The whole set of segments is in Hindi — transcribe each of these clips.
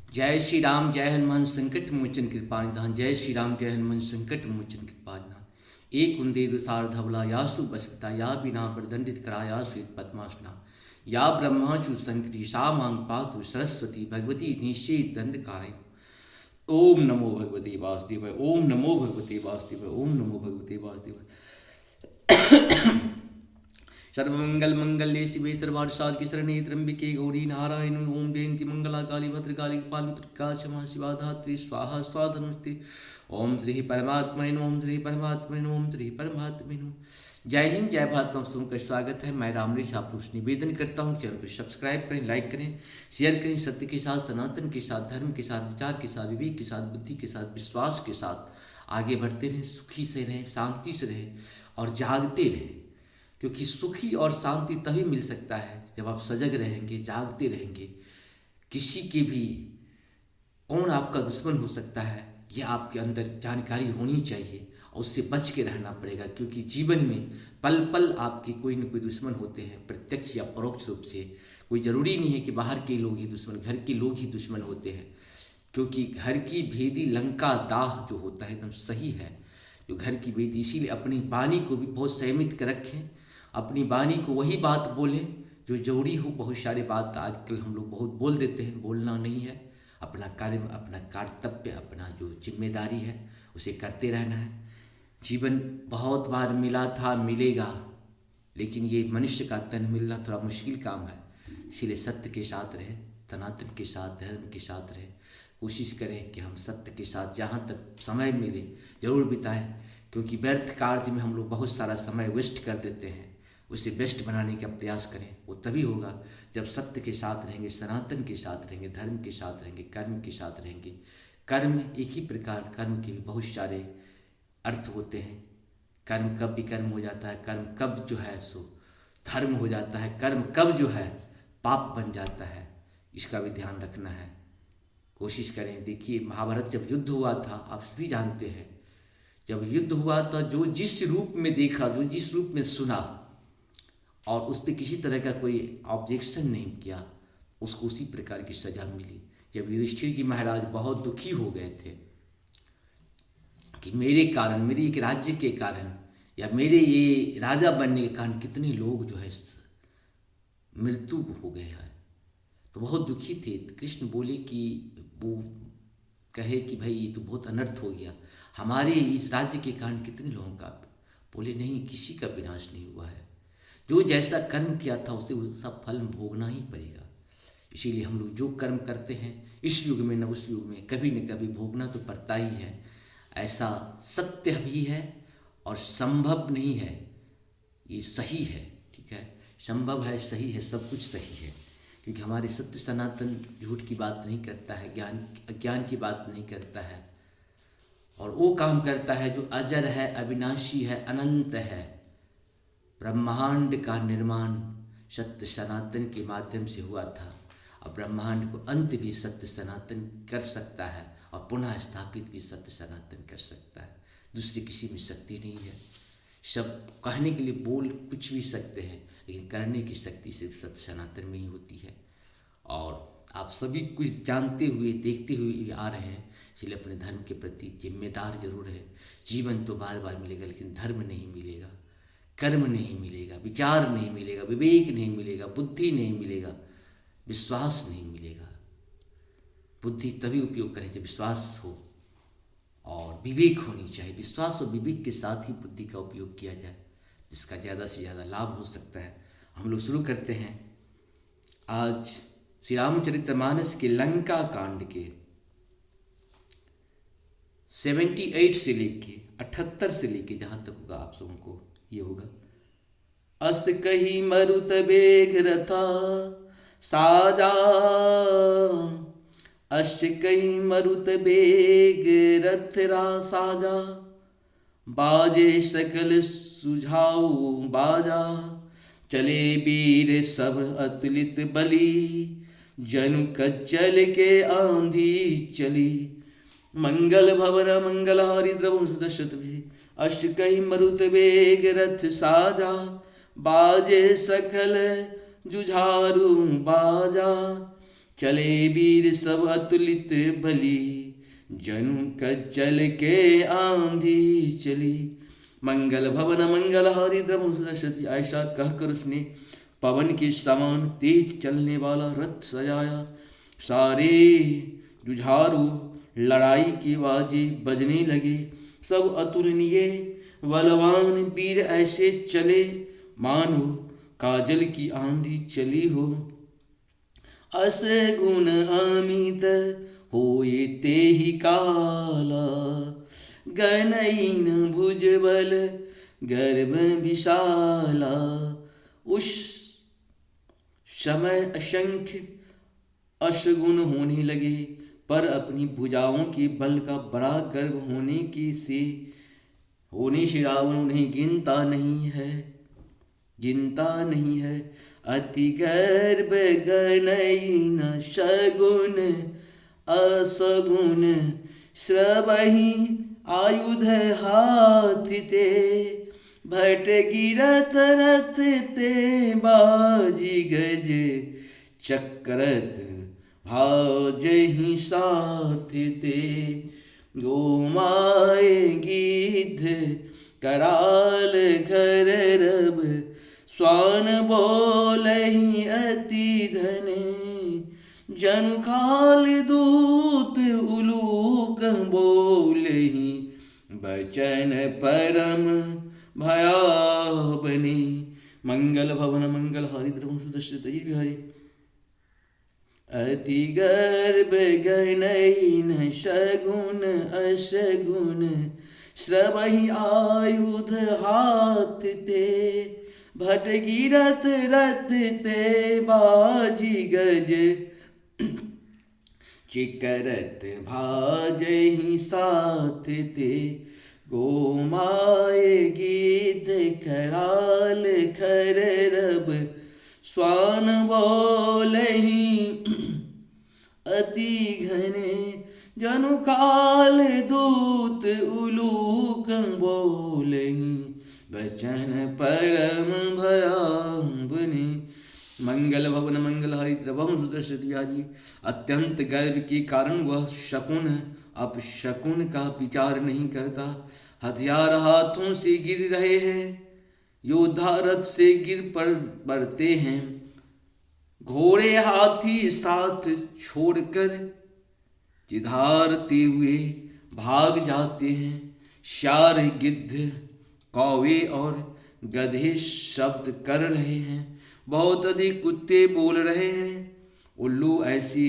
जय श्री राम जय हनुमान संकट मोचन कृपानिधान। जय श्री राम जय हनुमान संकट मोचन कृपानिधान। एक कुंदे दुसार धवला यासु बसता या बिना प्रदंडित करायासु पद्मासना या ब्रह्माचु संकटी सा मांग पातु सरस्वती भगवती निश्चित दंडकाराय। ओम नमो भगवते वासुदेवाय। ओम नमो भगवते वासुदेवाय। ओम नमो भगवते वासुदेवाय। सर्वमंगल मंगल्ये शिवे सर्वार्थसाधके शरण्ये त्र्यंबके गौरी नारायण ओम जयंती मंगला काली भद्रकाली पालका क्षमा शिवा धात्री स्वाहा स्वाहा नमस्ते। ओम श्री परमात्मने ओम श्री परमात्मने ओम श्री परमात्मने। जय हिंद जय भारत। आप सबका स्वागत है। मैं रामरेश आप लोग निवेदन करता हूँ, चैनल को सब्सक्राइब करें, लाइक करें, शेयर करें। सत्य के साथ, सनातन के साथ, धर्म के साथ, विचार के साथ, विवेक के साथ, बुद्धि के साथ, विश्वास के साथ आगे बढ़ते रहें। सुखी से रहें, शांति से रहें और जागते रहें, क्योंकि सुखी और शांति तभी मिल सकता है जब आप सजग रहेंगे, जागते रहेंगे। किसी के भी कौन आपका दुश्मन हो सकता है यह आपके अंदर जानकारी होनी चाहिए और उससे बच के रहना पड़ेगा, क्योंकि जीवन में पल पल आपके कोई न कोई दुश्मन होते हैं, प्रत्यक्ष या परोक्ष रूप से। कोई ज़रूरी नहीं है कि बाहर के लोग ही दुश्मन, घर के लोग ही दुश्मन होते हैं, क्योंकि घर की भेदी लंका दाह जो होता है एकदम सही है। जो घर की भेदी, इसीलिए अपनी वाणी को भी बहुत संयमित कर रखें। अपनी वाणी को वही बात बोलें जो जरूरी हो। बहुत सारे बात आजकल हम लोग बहुत बोल देते हैं, बोलना नहीं है। अपना कार्य, अपना कर्तव्य, अपना जो जिम्मेदारी है उसे करते रहना है। जीवन बहुत बार मिला था, मिलेगा, लेकिन ये मनुष्य का तन मिलना थोड़ा मुश्किल काम है। इसीलिए सत्य के साथ रहें, सनातन के साथ, धर्म के साथ रहें। कोशिश करें कि हम सत्य के साथ जहाँ तक समय मिले जरूर बिताएं, क्योंकि व्यर्थ कार्य में हम लोग बहुत सारा समय वेस्ट कर देते हैं। उसे बेस्ट बनाने का प्रयास करें। वो तभी होगा जब सत्य के साथ रहेंगे, सनातन के साथ रहेंगे, धर्म के साथ रहेंगे, कर्म के साथ रहेंगे। कर्म एक ही प्रकार, कर्म के भी बहुत सारे अर्थ होते हैं। कर्म कब विकर्म हो जाता है, कर्म कब जो है सो धर्म हो जाता है, कर्म कब जो है पाप बन जाता है, इसका भी ध्यान रखना है। कोशिश करें। देखिए, महाभारत जब युद्ध हुआ था, आप सभी जानते हैं, जब युद्ध हुआ था, जो जिस रूप में देखा, जो जिस रूप में सुना और उस पर किसी तरह का कोई ऑब्जेक्शन नहीं किया, उसको उसी प्रकार की सजा मिली। जब युधिष्ठिर जी महाराज बहुत दुखी हो गए थे कि मेरे कारण, मेरे एक राज्य के कारण या मेरे ये राजा बनने के कारण कितने लोग जो है मृत्यु हो गए हैं, तो बहुत दुखी थे। तो कृष्ण बोले कि वो कहे कि भाई ये तो बहुत अनर्थ हो गया, हमारे इस राज्य के कारण कितने लोगों का। बोले नहीं, किसी का विनाश नहीं हुआ है। जो जैसा कर्म किया था उसे उसका फल भोगना ही पड़ेगा। इसीलिए हम लोग जो कर्म करते हैं इस युग में न उस युग में कभी न कभी भोगना तो पड़ता ही है। ऐसा सत्य भी है और संभव नहीं है, ये सही है। ठीक है, संभव है, सही है, सब कुछ सही है, क्योंकि हमारे सत्य सनातन झूठ की बात नहीं करता है, ज्ञान अज्ञान की बात नहीं करता है, और वो काम करता है जो अजर है, अविनाशी है, अनंत है। ब्रह्मांड का निर्माण सत्य सनातन के माध्यम से हुआ था, और ब्रह्मांड को अंत भी सत्य सनातन कर सकता है और पुनः स्थापित भी सत्य सनातन कर सकता है। दूसरी किसी में शक्ति नहीं है। सब कहने के लिए बोल कुछ भी सकते हैं, लेकिन करने की शक्ति सिर्फ सत्य सनातन में ही होती है। और आप सभी कुछ जानते हुए, देखते हुए आ रहे हैं, इसलिए अपने धर्म के प्रति जिम्मेदार जरूर है। जीवन तो बार बार मिलेगा, लेकिन धर्म नहीं मिलेगा, कर्म नहीं मिलेगा, विचार नहीं मिलेगा, विवेक नहीं मिलेगा, बुद्धि नहीं मिलेगा, विश्वास नहीं मिलेगा। बुद्धि तभी उपयोग करें जब विश्वास हो और विवेक होनी चाहिए। विश्वास और विवेक के साथ ही बुद्धि का उपयोग किया जाए, जिसका ज़्यादा से ज़्यादा लाभ हो सकता है। हम लोग शुरू करते हैं आज श्री रामचरितमानस के लंका कांड के 78 से लेके 78 से लेके जहाँ तक होगा आप सबों को ये होगा। अस कही मरुत बेग रथा साजा, अस कही मरुत बेग रथ रा साजा, बाजे सकल सुझाऊ बाजा, चले वीर सब अतुलित बली, जनु कच्चल के आंधी चली, मंगल भवन मंगल हरि द्रवं सुदशत भी, अष्ट कही मरुत बेग रथ साजा, बाजे सकल जुझारू बाजा, चले वीर सब अतुलित बली, जनु कज्जल के आंधी चली। मंगल भवन मंगल हारी द्रम सरस्वती, ऐसा कहकर उसने पवन के समान तेज चलने वाला रथ सजाया। सारे जुझारू लड़ाई के बाजे बजने लगे। सब अतुलनीय बलवान वीर ऐसे चले मानो काजल की आंधी चली हो। अस गुण अमित होए ते ही काला, गणईन भुजबल गर्भ विशाला। उस समय असंख्य अशगुन होने लगे, पर अपनी भुजाओं के बल का बड़ा गर्व होने से रावण उन्हें गिनता नहीं है। अति गर्भ गणईन शगुन असगुन, श्रवहि आयुध हाथ ते। भट गिरत रथ ते बाजी गज, चक्रत भाजहि साथ ते। गोमाय गिद्ध कराल घर रब, स्वान बोलहि अति धने। जनु काल दूत उलूक बोलहि, बचन परम भयावनी। मंगल भवन मंगल हारी द्रवम सुदर्शित बिहारी। अति गर्भ गणईन शगुन अशगुन, श्रवहि आयुध हाथ ते। भट गिरत रथ ते बाजी गज, चिकरत भाजहि साथ ते। गोमाय गिद्ध कराल खर रब, स्वान बोलहि अति घने। जनु काल दूत उलूक बोलहि, बचन परम भयावनी। मंगल भवन मंगल हरि द्रवहु सुदर्शित व्याजी। अत्यंत गर्व के कारण वह शकुन अपशकुन का विचार नहीं करता। हथियार हाथों से गिर रहे हैं, योद्धा रथ से गिर पड़ते हैं। घोड़े हाथी साथ छोड़कर चिधारते हुए भाग जाते हैं। श्यार गिद्ध कौवे और गधे शब्द कर रहे हैं। बहुत अधिक कुत्ते बोल रहे हैं। उल्लू ऐसे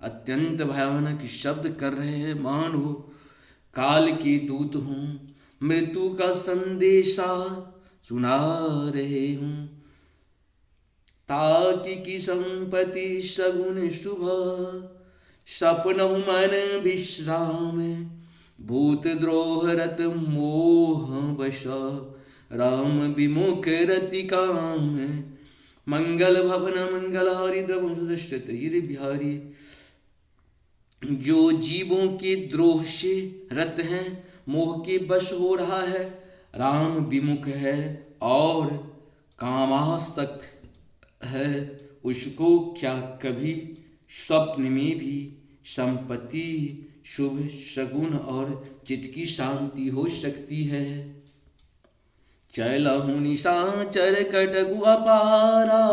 अत्यंत भयानक शब्द कर रहे हैं मानो काल के दूत हों, मृत्यु का संदेशा सुना रहे हूँ। ताकि की संपत्ति सगुन शुभ, सपन मन विश्राम। भूत द्रोह रत मोह वश, राम विमुख रति काम। मंगल भवन मंगल हारी द्रवम सुदर्शित बिहारी। जो जीवों के द्रोह से रत हैं, मोह के वश हो रहा है, राम विमुख है और कामासक्त है, उसको क्या कभी स्वप्न में भी संपत्ति शुभ शगुन और चित्त की शांति हो सकती है। चलहु निशाचर कटकु अपारा,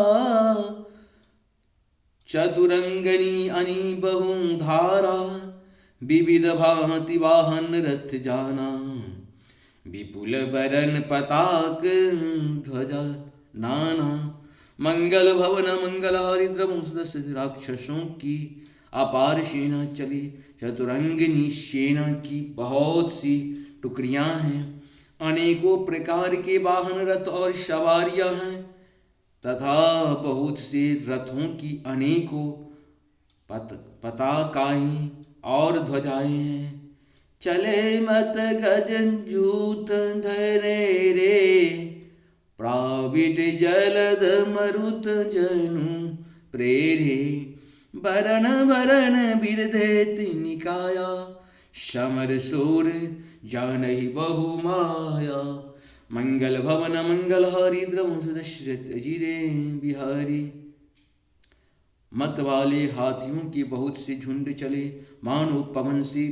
चतुरंगनी अनी बहु धारा। विविध भांति वाहन रथ जाना, विपुल बरन पताक ध्वजा नाना। मंगल भवन मंगल हारी द्रवम सुदर्शित। राक्षसों की अपार सेना चली। चतुरंगिनी सेना की बहुत सी टुकड़ियां हैं। अनेकों प्रकार के वाहन रथ और सवारियां हैं तथा बहुत से रथों की अनेकों पताकाएं और ध्वजाएं हैं। चले मत गजन जूत धरे रे, प्राविट जलद मरुत जनु प्रेरे। वरण वरण बिरधेत निकाया, समर सूर जानहि बहु माया। मंगल भवन मंगल हारी द्रवम सुदर्शित जिरे बिहारी। मत वाले हाथियों के बहुत से झुंड चले, मानो पवन से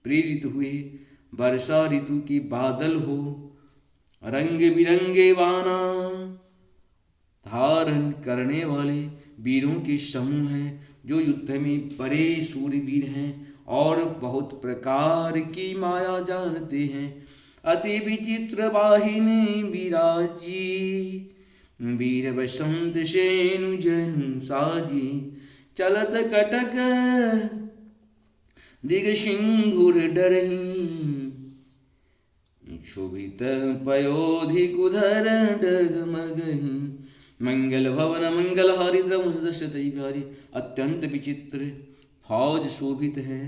प्रेरित हुए वर्षा ऋतु के बादल हो। रंग बिरंगे बाना धारण करने वाले वीरों के समूह हैं, जो युद्ध में बड़े सूरवीर हैं और बहुत प्रकार की माया जानते हैं। अति विचित्र वाहिनी विराजी, वीर बसंत सेनु जनु साजी। चलत कटक दिग सिंघुर डरही, शोभित पयोधि कुधर डगमगही। मंगल भवन मंगल हारी द्रमुदशतई बिहारी। अत्यंत विचित्र फौज शोभित है,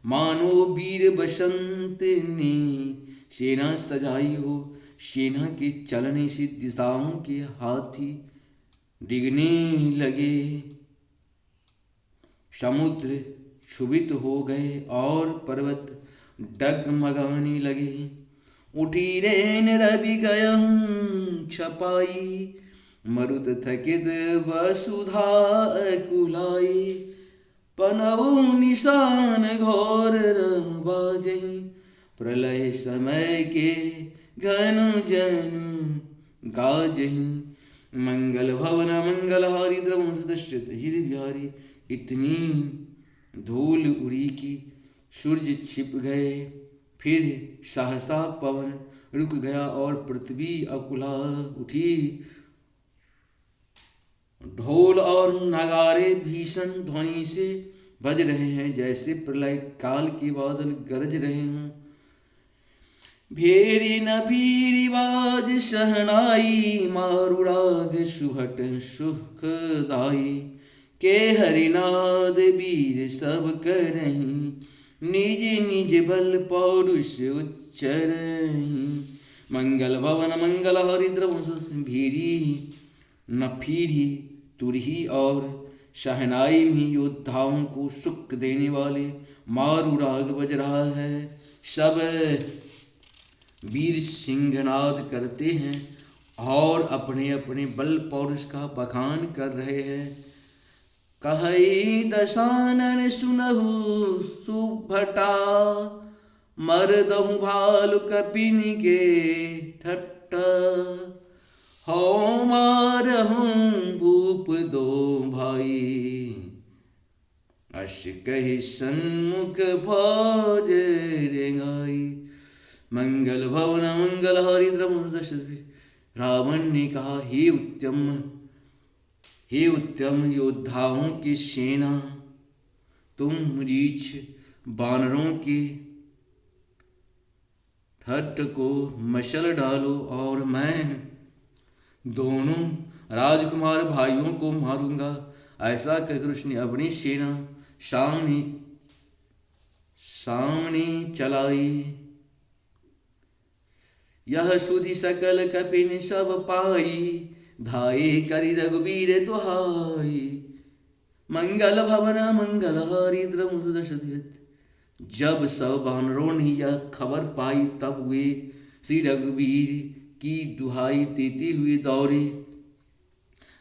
मानो वीर बसंत ने सेना सजाई हो। सेना के चलने से दिशाओं के हाथी डिगने लगे, समुद्र क्षुभित हो गए और पर्वत डगमगाने लगे। उठी रेन रवि गयं छपाई, मरुत थकित वसुधा अकुलाई। पनौ निशान घोर रम बाजही, प्रलय समय के घन जन गाजही। मंगल भवन मंगल हारी द्रमुदश्रित हिर बिहारी। इतनी धूल उड़ी कि सूर्य छिप गए, फिर सहसा पवन रुक गया और पृथ्वी अकुला उठी। ढोल और नगाड़े भीषण ध्वनि से बज रहे हैं, जैसे प्रलय काल के बादल गरज रहे हों। भेरी न भीरी बाज शहनाई, मारुराग सुहट सुखदाई। के हरिनाद वीर सब करहीं, निज निज बल पौरुष उच्चरहीं। मंगल भवन मंगल हरिद्र भीरी न फीरी तुरही और शहनाई में योद्धाओं को सुख देने वाले मारुराग बज रहा है। सब वीर सिंहनाद करते हैं और अपने अपने बल पौरुष का बखान कर रहे हैं। कहई दशानन सुनहु सुभटा, मरदहु भालु कपिन के ठट्टा। हो मारहूं भूप दो भाई, अश कहि सन्मुख भौज रेंगाई। मंगल भवन मंगल हरिद्र रावण ने कहा, हे उत्तम योद्धाओं की सेना, तुम रीछ बानरों के ठट्ट को मशल डालो और मैं दोनों राजकुमार भाइयों को मारूंगा। ऐसा कहकर उसने अपनी सेना सामने चलाई। यह सुधि सकल कपिन सब पाई, धाये करि रघुबीर दुहाई। मंगल भवन मंगल हरिद्र मुदशरथ। जब सब वानरों ने यह खबर पाई, तब वे श्री रघुबीर की दुहाई देते हुए दौड़े।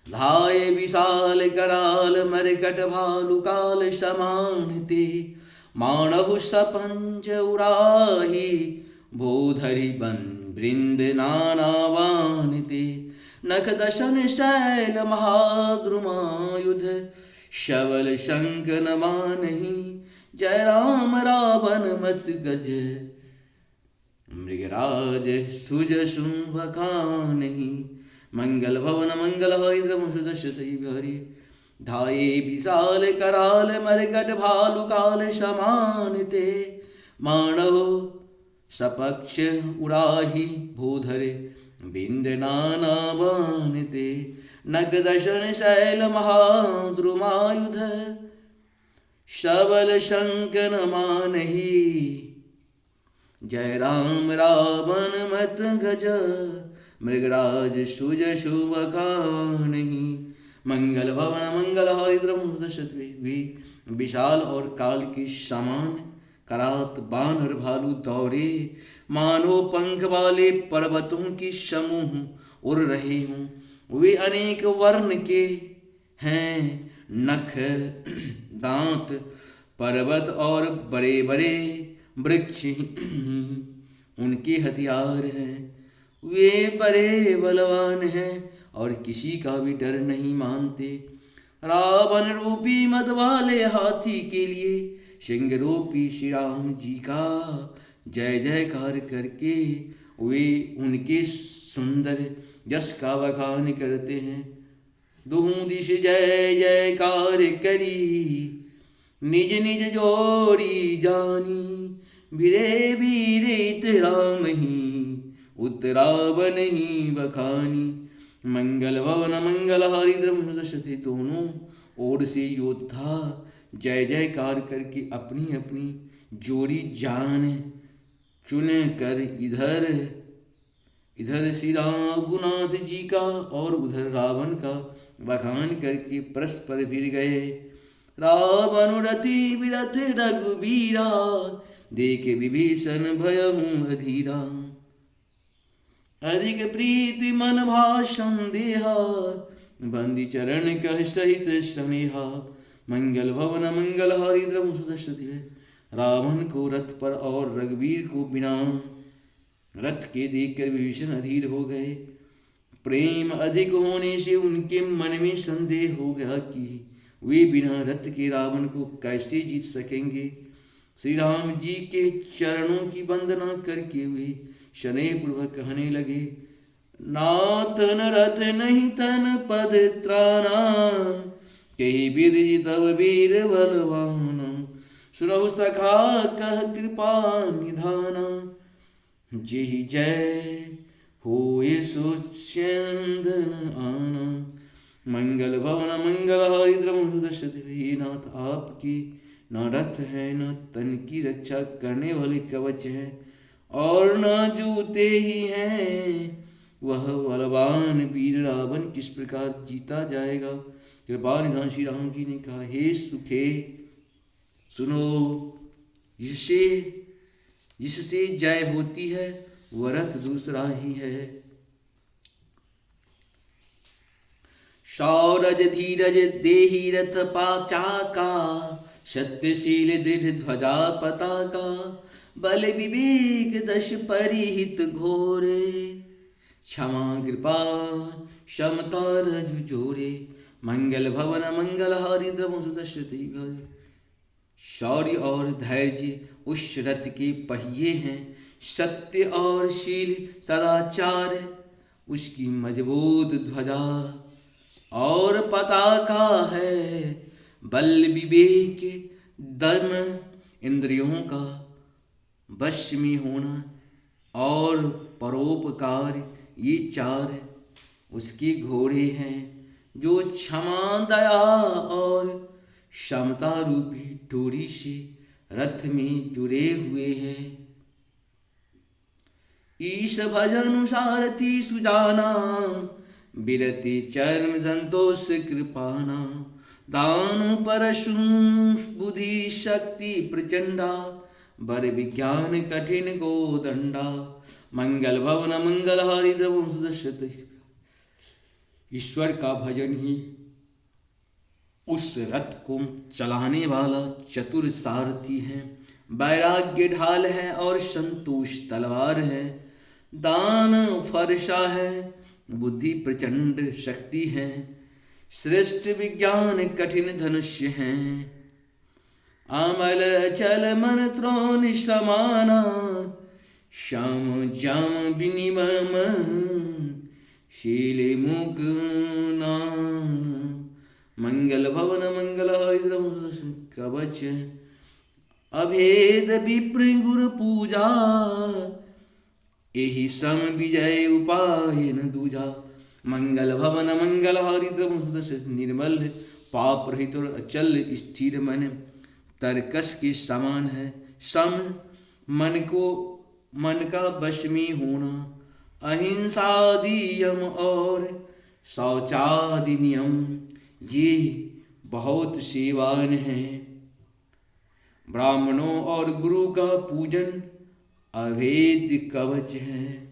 धाये विशाल कराल मरकट भालु काल समान ते। मानहु सपंज उराही, भूधरि बन वृंद नानावान ते। नख दशन शैल महाद्रुमायुध, शबल शंख न मानहि। जय राम रावण मत गज, मृगराज सुज शुंभ खानहि। मंगल भवन मंगल हरिद्र मुदशरथ बिहारी। धाये विशाल कराल मरकट भालु काल समान ते। मानव सपक्ष उराही, भूधरे बिंद नाना बानते। नग दशन शैल महाद्रुमायुध, शबल शंख न मानहि। जय राम रावण मत गज, मृगराज सुज शुभ खानहि। मंगल भवन मंगल हरिद्र मुदशरथ। विशाल और काल के समान करात बानर भालू दौड़े, मानो पंख वाले पर्वतों की समूह उड़ रहे हों। वे अनेक वर्ण के हैं, नख, दांत, पर्वत और बड़े बड़े वृक्ष उनके हथियार हैं। वे बड़े बलवान हैं और किसी का भी डर नहीं मानते। रावण रूपी मत वाले हाथी के लिए सिंह रूपी श्री राम जी का जय जयकार करके वे उनके सुंदर यश का बखान करते हैं। दुहू दिश जय जयकार करी, निज निज जोड़ी जानी, भिरे वीरित राम ही उत्तरावन ही बखानी। मंगल भवन मंगल हारी द्रमुदशते, दोनों ओर से योद्धा जय जयकार करके अपनी अपनी जोड़ी जान चुन कर इधर श्री रघुनाथ जी का और उधर रावण का बखान करके परस्पर भिड़ गए। रावण रति विरथ रघुबीरा, देख विभीषण भयहु अधीरा। अधिक प्रीति मन भाषण देहा, बंदी चरण कह सहित स्नेहा। मंगल भवन मंगल हारी द्रमुदशते, रावण को रथ पर और रघुवीर को बिना रथ के देखकर विभीषण अधीर हो गए। प्रेम अधिक होने से उनके मन में संदेह हो गया कि वे बिना रथ के रावण को कैसे जीत सकेंगे। श्री राम जी के चरणों की वंदना करके वे स्नेह पूर्वक कहने लगे, नातन रथ नहीं तन पद त्राना, कही विधि तब वीर बलवाना। सुरहु सखा कह कृपा निधाना, जेहि जय होए सुचंदन आना। मंगल भवन मंगल हारी द्रमुदशते, हे नाथ आपकी न रथ है न तन की रक्षा करने वाले कवच है और न जूते ही हैं। वह बलवान वीर रावण किस प्रकार जीता जाएगा। कृपा निधान श्री राम जी ने कहा, हे सुखे सुनो, जिससे जय होती है वह रथ दूसरा ही है। शौरज धीरज देहि रथ पाचाका, सत्यशील दृढ़ ध्वजा पताका। बल विवेक दश परिहित घोरे, क्षमा कृपा क्षमता रजु जोरे। मंगल भवन मंगल हारी द्रमुदशते, शौर्य और धैर्य उस रथ के पहिए हैं। सत्य और शील सदाचार उसकी मजबूत ध्वजा और पताका है। बल विवेक दम इंद्रियों का वश में होना और परोपकार, ये चार उसके घोड़े हैं जो क्षमा दया और क्षमता रूपी डोरी से रथ में जुड़े हुए हैं। ईश भजन सारथी सुजाना, बिरति चर्म संतोष कृपाना। दान परशु बुद्धि शक्ति प्रचंडा, बर विज्ञान कठिन गोदंडा। मंगल भवन मंगल हारी द्रमुदशते, ईश्वर का भजन ही उस रथ को चलाने वाला चतुर सारथी है। वैराग्य ढाल है और संतोष तलवार है। दान फरसा है, बुद्धि प्रचंड शक्ति है। श्रेष्ठ विज्ञान कठिन धनुष्य है। अमल चल मन त्रोण समाना, श्याम जाम विनिमम शीले मुख नाम। मंगल भवन मंगल हारी द्रमुदशते, कवच अभेद विप्र गुरु पूजा। एहि सम विजय उपाय न दूजा। मंगल भवन मंगल हारी द्रमुदशते, निर्मल पाप रहित और अचल स्थिर मन तरकस के समान है। सम मन का वश में होना, अहिंसादि यम और शौचादि नियम ये बहुत सेवान हैं। ब्राह्मणों और गुरु का पूजन अभेद्य कवच है।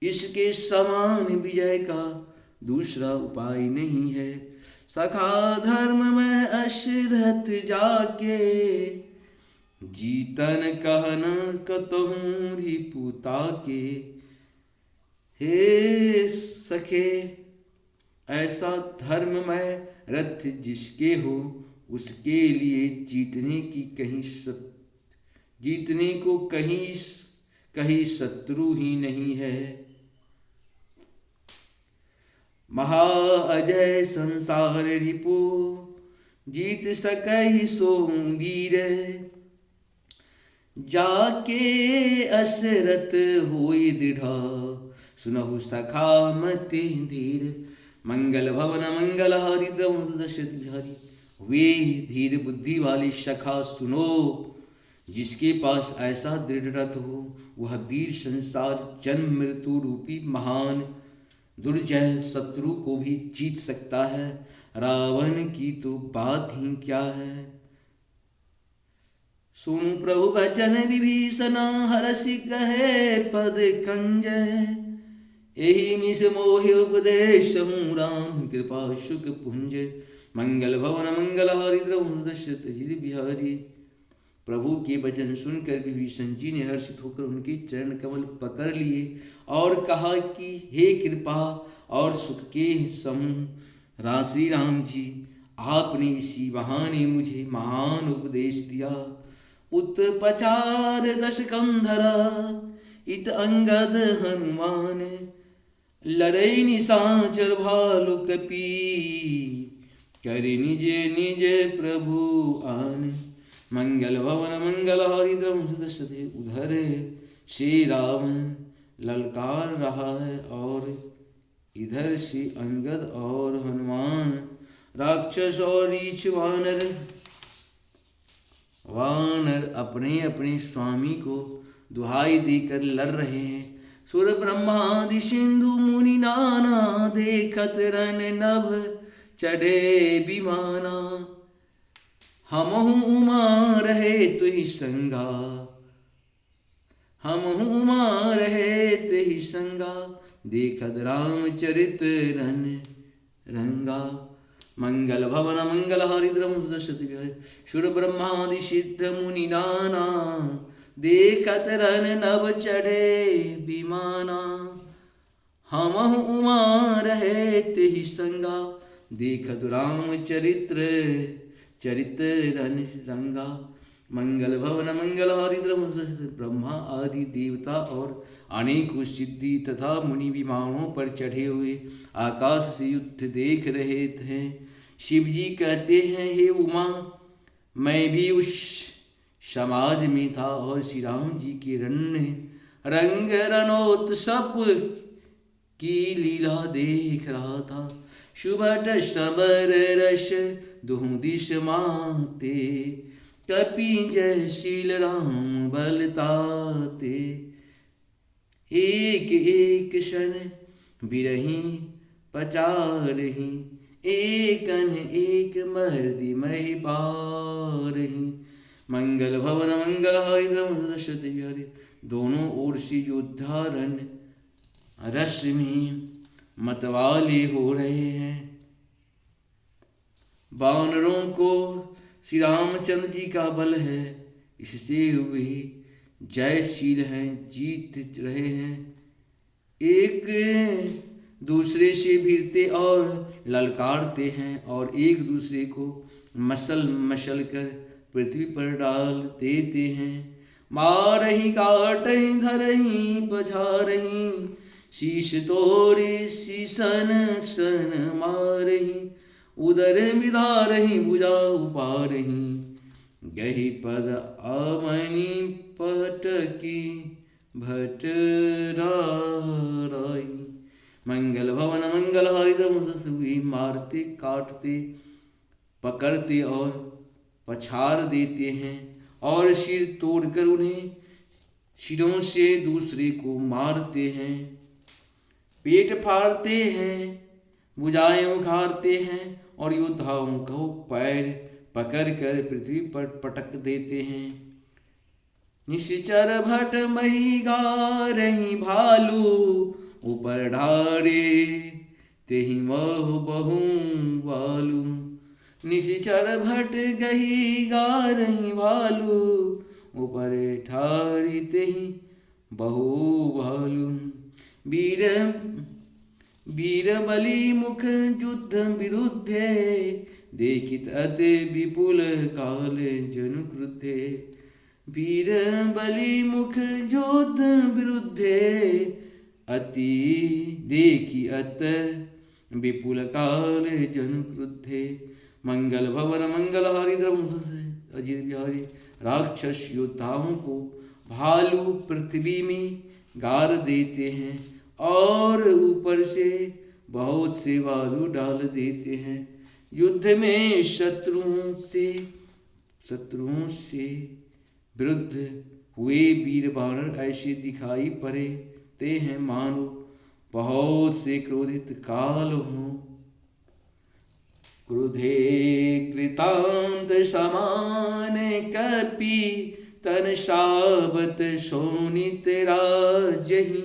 इसके समान विजय का दूसरा उपाय नहीं है। सखा धर्म में अशरथ जाके, जीतन कहन कतहूँ रिपुता के। हे सखे, ऐसा धर्ममय रथ जिसके हो, उसके लिए जीतने को कहीं शत्रु ही नहीं है। महा अजय संसार रिपु, जीत सकहि सो वीर। जाके अशरथ होई दृढ़, सुनहु सखा मति धीर। मंगल भवन मंगल हारी दशरथ बिहारी। वे धीर बुद्धि वाली सखा सुनो, जिसके पास ऐसा दृढ़ रथ हो, वह वीर संसार जन्म मृत्यु रूपी महान दुर्जय शत्रु को भी जीत सकता है। रावण की तो बात ही क्या है। सुनु प्रभु बचन विभीषण, हरषि कहे पद कंजय। एहि मिस मोहि उपदेश हूँ, राम कृपा सुख पुंज। मंगल भवन मंगल हारी दशरथ जी बिहारी। प्रभु के वचन सुनकर विभीषण जी ने हर्षित होकर उनके चरण कमल पकड़ लिए और कहा कि हे कृपा और सुख के समूह श्री राम जी, आपने इसी बहाने मुझे महान उपदेश दिया। उत्पचार दश कंधरा, इत अंगद हनुमान। लड़ई निशाचर भालु कपी, करे निज निज प्रभु आन। मंगल भवन मंगल हारी दशरथे। उधर से रावण ललकार रहा है और इधर से अंगद और हनुमान, राक्षस और रीछ वानर अपने अपने स्वामी को दुहाई देकर लड़ रहे हैं। सुर ब्रह्मादि सिंधु मुनि नाना, देखत रन नभ चढ़े विमाना। हमहु उमा रहे तुहि संगा, हमहु उमा रहे तुहि संगा। देखत रामचरित रन रंगा। मंगल भवन मंगल हारी दशरथ बिहारी। सुर ब्रह्मादि सिद्ध मुनि नाना, देखत रन नभ चढ़े विमाना। हमहु उमा रहे तुहि संगा, देखत चरित रन रंगा। मंगल भवन मंगल हारी ब्रह्मा आदि देवता और अनेकों सिद्धि तथा मुनि विमानों पर चढ़े हुए आकाश से युद्ध देख रहे थे। शिव जी कहते हैं, हे उमा, मैं भी उस समाज में था और श्री राम जी के रंग रनोत्सव की लीला देख रहा था। शुभट समर रस दुहु दिश माते, कपि जयशील राम बलताते। एक एक क्षण बिरही पचारही, एकन एक मर्दि महि पारही। मंगल भवन मंगल हारी दशरथ बिहारी। दोनों ओर से योद्धा रण रस में मतवाले हो रहे हैं। वानरों को श्री रामचंद्र जी का बल है, इससे वे जयशील हैं, जीत रहे हैं। एक दूसरे से भिड़ते और ललकारते हैं और एक दूसरे को मसल कर पृथ्वी पर डाल देते हैं। मारही काटही धरही पछारही, शीश तोड़े शीशन सन मारही। उदर विधारही भुजा उपारही, गही पद आमनि पटकी भटराई। मंगल भवन मंगल हारी। मारते काटते पकड़ते और पछाड़ देते हैं और सिर तोड़कर उन्हें सिरों से दूसरे को मारते हैं। पेट फाड़ते हैं, भुजाएं उखाड़ते हैं और योद्धाओं को पैर पकड़कर पृथ्वी पर पटक देते हैं। निश्चर भट मही गारही भालू, ऊपर ढारे तेहि महु बहु वालु। निशिचर भट गही गारही भालू, ऊपर ठारी तेहि बहु भालू। वीर बलि मुख युद्ध विरुद्धे, देखित अति विपुल काल जनु क्रुद्धे। वीर बलि मुख युद्ध विरुद्धे, अति देखी अत विपुल काल जनु क्रुद्धे। मंगल भवन मंगल हारी अजीर बिहारी। राक्षस योद्धाओं को भालू पृथ्वी में गाड़ देते हैं और ऊपर से बहुत से भालू डाल देते हैं। युद्ध में शत्रुओं से विरुद्ध हुए वीर बानर ऐसे दिखाई पड़े ते हैं मानो बहुत से क्रोधित काल हों। क्रोधे कृतांत समान कपि, तन शाबत शोणित राजही।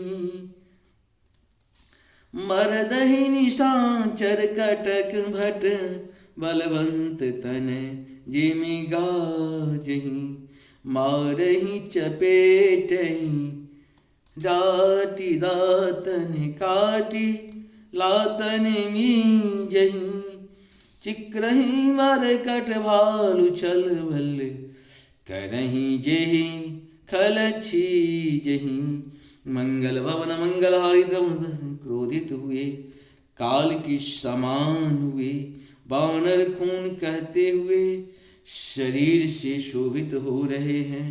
मरदहि निशाचर कटक भट, बलवंत तन जिमि गाजही। मारहि चपेटहि डाटी दातन काटी, लातन मीजही। चिक्रहि मरकट भालु छल भल, करहि जेहि खल छीजहि। मंगल भवन मंगल हारी क्रोधित हुए काल के समान हुए बानर खून कहते हुए शरीर से शोभित हो रहे हैं।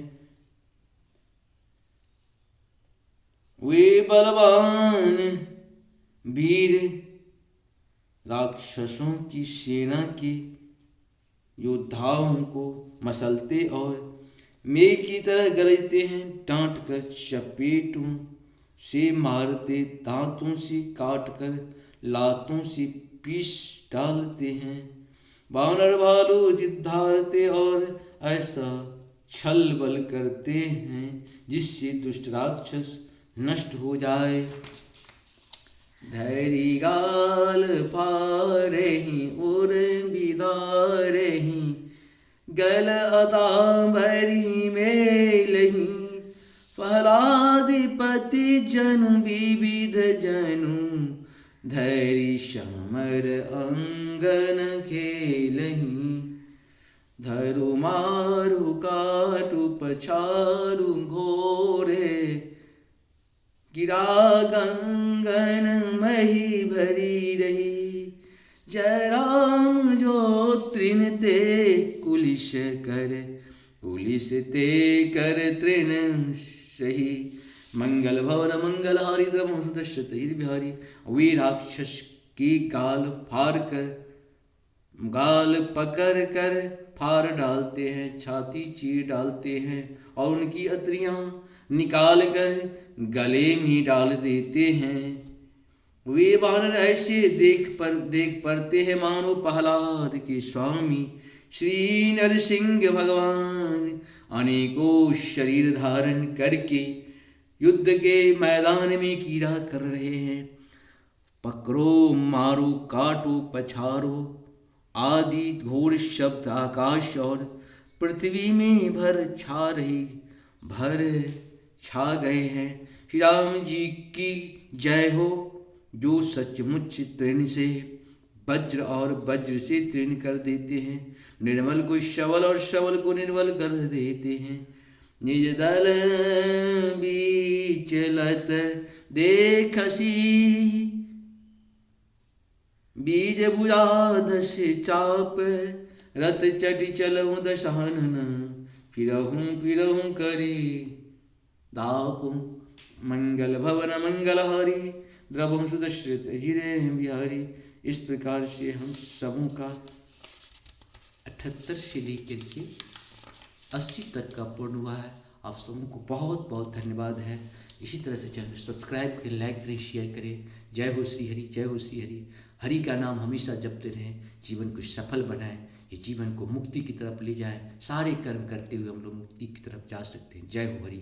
वे बलवान वीर राक्षसों की सेना के योद्धाओं को मसलते और मेघ की तरह गरजते हैं। डांट कर चपेटों से मारते, दांतों से काट कर लातों से पीस डालते हैं। बानर भालू जिद्धारते और ऐसा छल बल करते हैं जिससे दुष्ट राक्षस नष्ट हो जाए। धैर्य गाल फारहि उर बिदारहि, गल अता भरी मेलहि। प्रहलादिपति जनु विविध जनु, धैर्य समर अंगन खेलहि। धरु मारु काटु पछारु घोरे, गिरा गंगन मही भरी रही। जय राम जो तृण ते कुलिश कर, पुलिस ते कर तृण सही। मंगल भवन मंगल हारी द्रमोदश्यत बिहारी। वे राक्षस की गाल पकड़ कर फाड़ डालते हैं, छाती चीर डालते हैं और उनकी अतरियां निकाल कर गले में डाल देते हैं। वे बानर ऐसे देख पड़ते हैं मानो प्रहलाद के स्वामी श्री नरसिंह भगवान अनेकों शरीर धारण करके युद्ध के मैदान में कीड़ा कर रहे हैं। पकड़ो मारो काटो पछारो आदि घोर शब्द आकाश और पृथ्वी में भर छा गए हैं। श्री राम जी की जय हो, जो सचमुच तृण से वज्र और वज्र से तृण कर देते हैं। निर्मल को शवल और शवल को निर्मल कर देते हैं। निज दल बीच लत देखसी, बीज बुझा दश चाप। रत चटी चलहु दशहनन, फिरहूं करी दापु। मंगल भवन मंगल हारी, द्रवहु सुदश्रित जिरे बिहारी। इस प्रकार से हम सबों का 78 से लेकर के 80 तक का पूर्ण हुआ है। आप सबों को बहुत बहुत धन्यवाद है। इसी तरह से चैनल सब्सक्राइब करें, लाइक करें, शेयर करें। जय हो श्री हरि, जय हो श्री हरि। हरि का नाम हमेशा जपते रहें, जीवन को सफल बनाएं, ये जीवन को मुक्ति की तरफ ले जाए। सारे कर्म करते हुए हम लोग मुक्ति की तरफ जा सकते हैं। जय हो हरि।